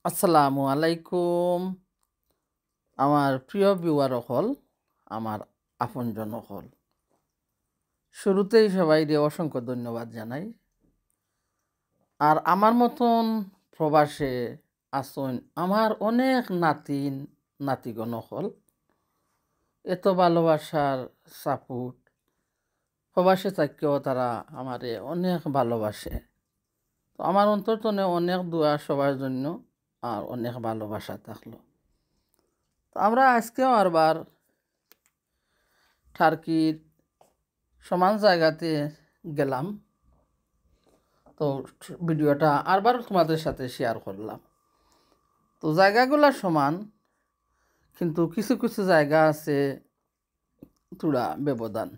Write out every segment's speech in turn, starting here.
আসসালামু আলাইকুম আমার প্রিয় ভিউয়ার হল আমার আপনজন হল শুরুতেই সবাইকে অসংখ্য ধন্যবাদ জানাই আর আমার মতন প্রবাসে আসুন আমার অনেক নাতিগণ হল এত ভালোবাসার সাপোর্ট প্রবাসে থাকলেও তারা আমারে অনেক ভালোবাসে তো আমার অন্তর্তনে অনেক দোয়া সবার জন্য আর অনেক ভালোবাসা থাকলো তো আমরা আজকেও আরবার টার্কির সমান জায়গাতে গেলাম তো ভিডিওটা আরবার তোমাদের সাথে শেয়ার করলাম তো জায়গাগুলো সমান কিন্তু কিছু কিছু জায়গা আছে তুড়া ব্যবধান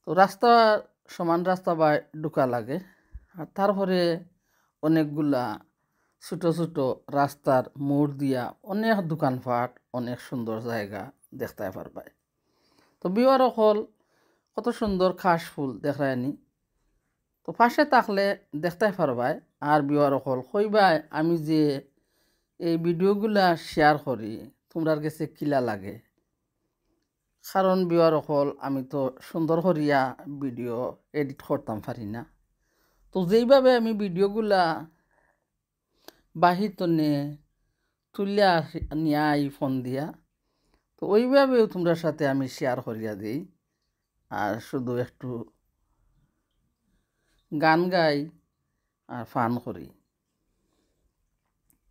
তো রাস্তা সমান রাস্তা বা ঢোকা লাগে আর তারপরে অনেকগুলা ছোটো ছোটো রাস্তার মোড় দিয়া অনেক দোকানপাট অনেক সুন্দর জায়গা দেখতে পারবাই তো বিওয়ার হল কত সুন্দর ঘাস ফুল দেখায়নি তো পাশে থাকলে দেখতে পারবাই আর বিওয়ার হল কইবাই আমি যে এই ভিডিওগুলা শেয়ার করি তোমরার কাছে কিলা লাগে কারণ বিওয়ার হল আমি তো সুন্দর করিয়া ভিডিও এডিট করতাম পারি না তো যেইভাবে আমি ভিডিওগুলা বাহির তনে তুলিয়া নিয়ে ফোন দিয়া তো ওইভাবেও তোমরা সাথে আমি শেয়ার করিয়া দিই আর শুধু একটু গান গাই আর ফান করি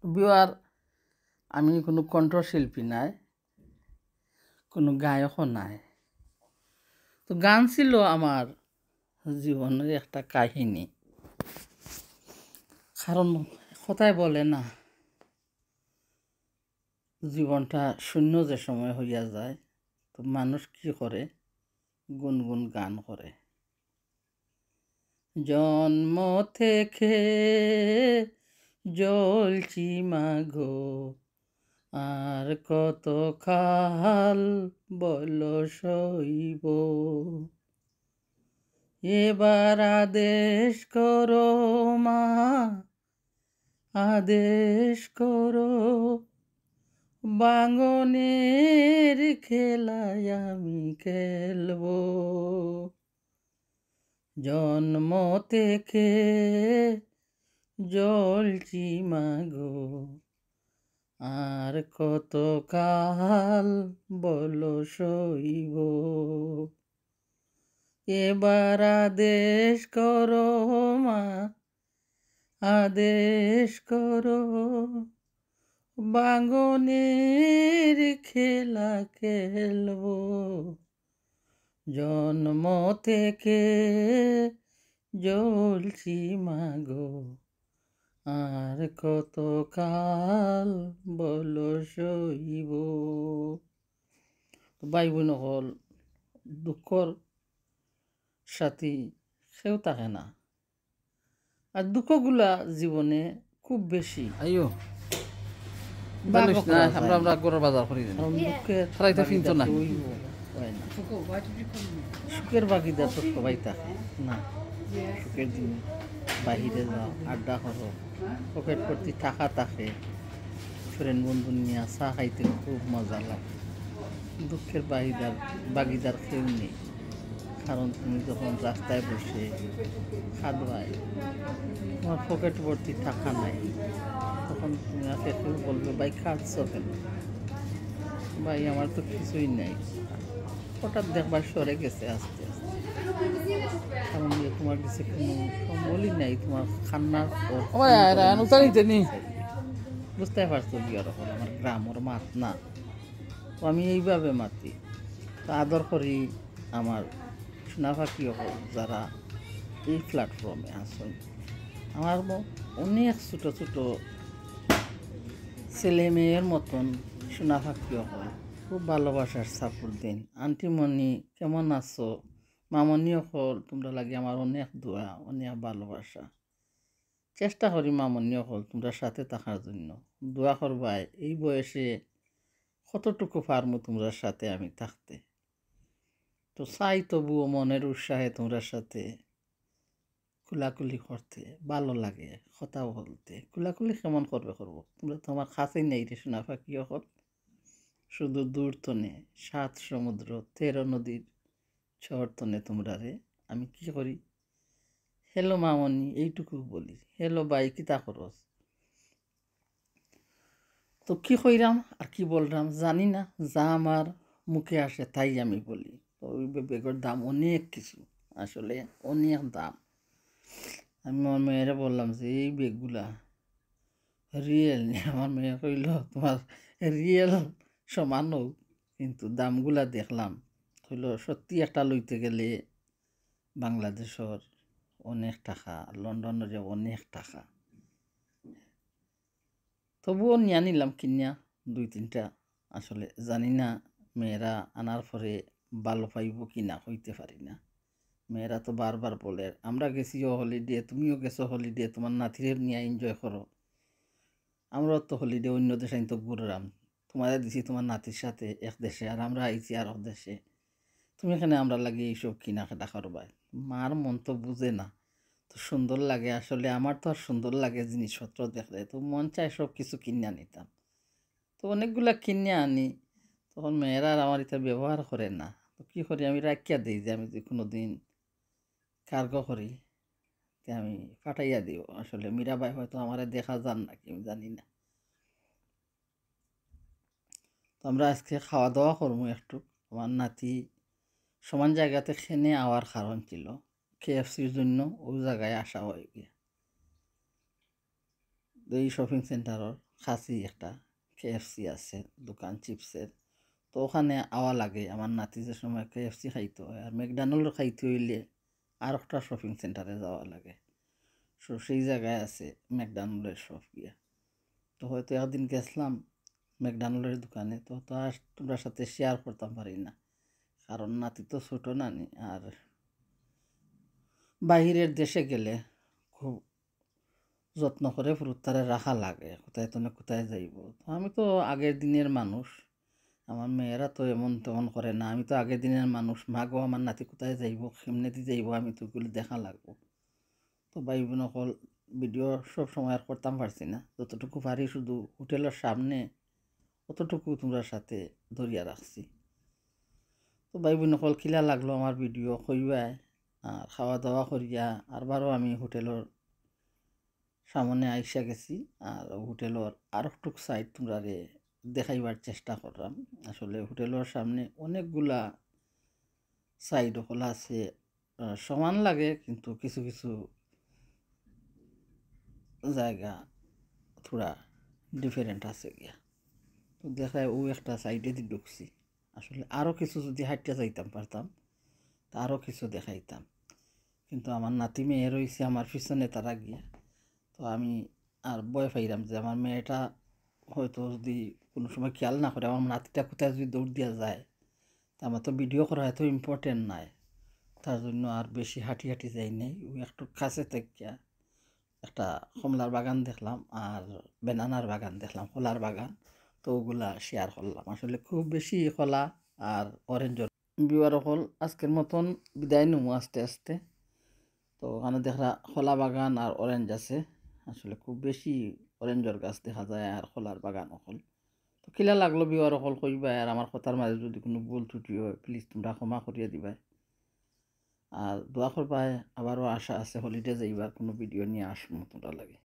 বিওয়ার আমি কোনো কণ্ঠশিল্পী নাই কোনো গায়কও নাই তো গান ছিল আমার জীবনের একটা কাহিনী কারণ কথায় বলে না জীবনটা শূন্য যে সময় হইয়া যায় তো মানুষ কি করে গুনগুন গান করে জন্ম থেকে জ্বলছি মাগো আর কত কাল বল সইব এবার আদেশ করো মা আদেশ করো বাঙনের খেলায় আমি খেলবো জন্ম থেকে জ্বলছি মাগো আর কত কাল বলো সইব এবার আদেশ করো মা আদেশ করো বাঙনের খেলা খেলবো জন্ম থেকে জ্বলছি মাগো আর কত কাল বলো সইব ভাই বোন হল দুঃখর সাথী সেও থাকে না আর দুঃখগুলা জীবনে খুব বেশি আইও আমরা গরুর বাজার করি না সুখের বাকিদার তো সবাই থাকে না সুখের দিন বাহিরে যাও আড্ডা করো পকেট ভর্তি টাকা থাকে ফ্রেন্ড বন্ধু নিয়ে চা খাইতে খুব মজা লাগে দুঃখের বাগিদার কেউ নেই কারণ তুমি যখন রাস্তায় বসে খাদবাই তোমার পকেট ভর্তি টাকা নাই তখন তুমি আগে কেউ বলবে ভাই খাচ্ছ কেন ভাই আমার তো কিছুই নাই হঠাৎ দেখবার সরে গেছে আস্তে আস্তে কারণ তোমার কাছে কোনো সম্বলই নাই তোমার খান্নার বুঝতে পারছো বিয়ার হল আমার গ্রামের মাত না তো আমি এইভাবে মাতি তো আদর করি আমার সোনাফাকি হল যারা এই প্ল্যাটফর্মে আসেন আমার অনেক ছোটো ছোটো ছেলে মেয়ের মতন সোনাফাকি হল খুব ভালোবাসার সাপোর্ট দিন আন্টিমণি কেমন আছো মামনিও হল তোমরা লাগে আমার অনেক দোয়া অনেক ভালোবাসা চেষ্টা করি মামনিও হল তোমরা সাথে থাকার জন্য দোয়া করবাই এই বয়সে কতটুকু পারমো তোমরা সাথে আমি থাকতে তো চাই তবুও মনের উৎসাহে তোমরা সাথে কুলাকুলি করতে ভালো লাগে, কথা বলতে। কুলাকুলি কেমন করবে করবো, তোমরা তো আমার কাছেই নেই রে শোনা পাখি এখন। শুধু দূর তনে 7 সমুদ্র 13 নদীর চর তনে তোমরা রে আমি কি করি, হ্যালো মামনি এইটুকু বলি, হ্যালো বাই কিতা করস। তো কি কইরাম আর কি বললাম জানি না, যা আমার মুখে আসে তাই আমি বলি। তো ওই বেগের দাম অনেক কিছু, আসলে অনেক দাম। আমি আমার মেয়েরা বললাম যে এই বেগগুলা রিয়েল নি। আমার মেয়ে কইল তোমার রিয়েল সমান হোক, কিন্তু দামগুলা দেখলাম কইল সত্যি একটা লইতে গেলে বাংলাদেশের অনেক টাকা, লন্ডনের যে অনেক টাকা। তবুও নিয়ে নিলাম কিনিয়া 2-3টা। আসলে জানি না মেয়েরা আনার পরে ভালো পাইব কি না হইতে পারি না। মেয়েরা তো বারবার বলে আমরা গেছিও হলিডে, তুমিও গেছো হলিডে, তোমার নাতিরে নিয়ে এনজয় করো। আমরাও তো হলিডে অন্য দেশে তো ঘুরলাম, তোমাদের দিছি তোমার নাতির সাথে এক দেশে, আর আমরা আইছি আর এক দেশে, তুমি এখানে আমরা লাগে এইসব কেনাকাটা করবাই। মার মন তো বুঝে না। তো সুন্দর লাগে আসলে, আমার তো আর সুন্দর লাগে জিনিসপত্র দেখলে, তো মন চায় সব কিছু কিনে নিতাম। তো অনেকগুলা কিনে আনি, তখন মেয়েরা আর আমার এটা ব্যবহার করে না। তো কী করি, আমি রাখিয়া দিই যে আমি যদি কোনো দিন কার্গো করি তে আমি পাঠাইয়া দিও। আসলে মীরাবাই হয়তো আমার দেখা যান নাকি আমি জানি না। তো আমরা আজকে খাওয়া দাওয়া করবো একটু। আমার নাতি সমান জায়গাতে খেনে আওয়ার কারণ ছিল KFCর জন্য ওই জায়গায় আসা হয়ে গিয়ে। এই শপিং সেন্টারের কাছেই একটা KFC আছে দোকান চিপসের। তো ওখানে আওয়া লাগে আমার নাতি যে সময় KFC খাইতে হয়, আর ম্যাকডোনাল্ড খাইতে হইলে আর একটা শপিং সেন্টারে যাওয়া লাগে। সো সেই জায়গায় আছে ম্যাকডোনাল্ডের শপ গিয়া। তো হয়তো একদিন গেছিলাম ম্যাকডোনাল্ডের দোকানে, তো তো আর তোমরা সাথে শেয়ার করতাম পারি না, কারণ নাতি তো ছোটো নানি। আর বাহিরের দেশে গেলে খুব যত্ন করে ফুরুত্তারে রাখা লাগে, কোথায় তো না কোথায় যাইব। তো আমি তো আগের দিনের মানুষ, আমার মেয়েরা তো এমন তেমন করে না। আমি তো আগের দিনের মানুষ, মাগো আমার নাতি কোথায় যাইব কেমনেদি যাইব আমি তো ওগুলো দেখা লাগবো। তো ভাই বোন সকল ভিডিও সব সময় আর করতাম পারছি না, যতটুকু পারি শুধু হোটেলের সামনে অতটুকু তোমরা সাথে ধরিয়া রাখছি। তো ভাই বোন সকল খিলা লাগলো আমার ভিডিও কইবাই, আর খাওয়া দাওয়া করিয়া আরবারও আমি হোটেলের সামনে আইসা গেছি। আর হোটেলের আর একটুক সাইড তোমরা দেখাইবার চেষ্টা করলাম। আসলে হোটেলের সামনে অনেকগুলা সাইড খোলা আছে, সমান লাগে কিন্তু কিছু কিছু জায়গা থোড়া ডিফারেন্ট আছে গিয়া। তো দেখায় ও একটা সাইডে দিয়ে ঢুকছি। আসলে আরও কিছু যদি হাঁটিয়া যাইতাম পারতাম তা আরও কিছু দেখাইতাম, কিন্তু আমার নাতি মেয়ে রয়েছে আমার পিছনে তারা গিয়া। তো আমি আর ভয় পাইলাম যে আমার মেয়েটা হয়তো যদি কোনো সময় খেয়াল না করে, আমার নাতিটা কোথায় যদি দৌড় দিয়া যায়, তা আমার তো ভিডিও করা এত ইম্পর্টেন্ট নাই। তার জন্য আর বেশি হাঁটি হাঁটি যাই নাই, ওই একটু কাছে থেকে একটা কমলার বাগান দেখলাম আর বেনানার বাগান দেখলাম, কলার বাগান। তো ওগুলা শেয়ার করলাম। আসলে খুব বেশি কলা আর অরেঞ্জর বিওয়ার হল আজকের মতন বিদায় নেবো আস্তে আস্তে। তো ওখানে দেখা কলা বাগান আর অরেঞ্জ আছে, আসলে খুব বেশি অরেঞ্জর গাছ দেখা যায় আর কলার বাগান হল। তো কিলা লাগলো বিওয়ার হল কইবা, আর আমার কথার মাঝে যদি কোনো ভুল ত্রুটি হয় প্লিজ তোমরা ক্ষমা করিয়া দিবা। আর দোয়া করবা, আবারও আশা আছে হলিডে যাইবার কোনো ভিডিও নিয়ে আসবো তোমরা লাগে।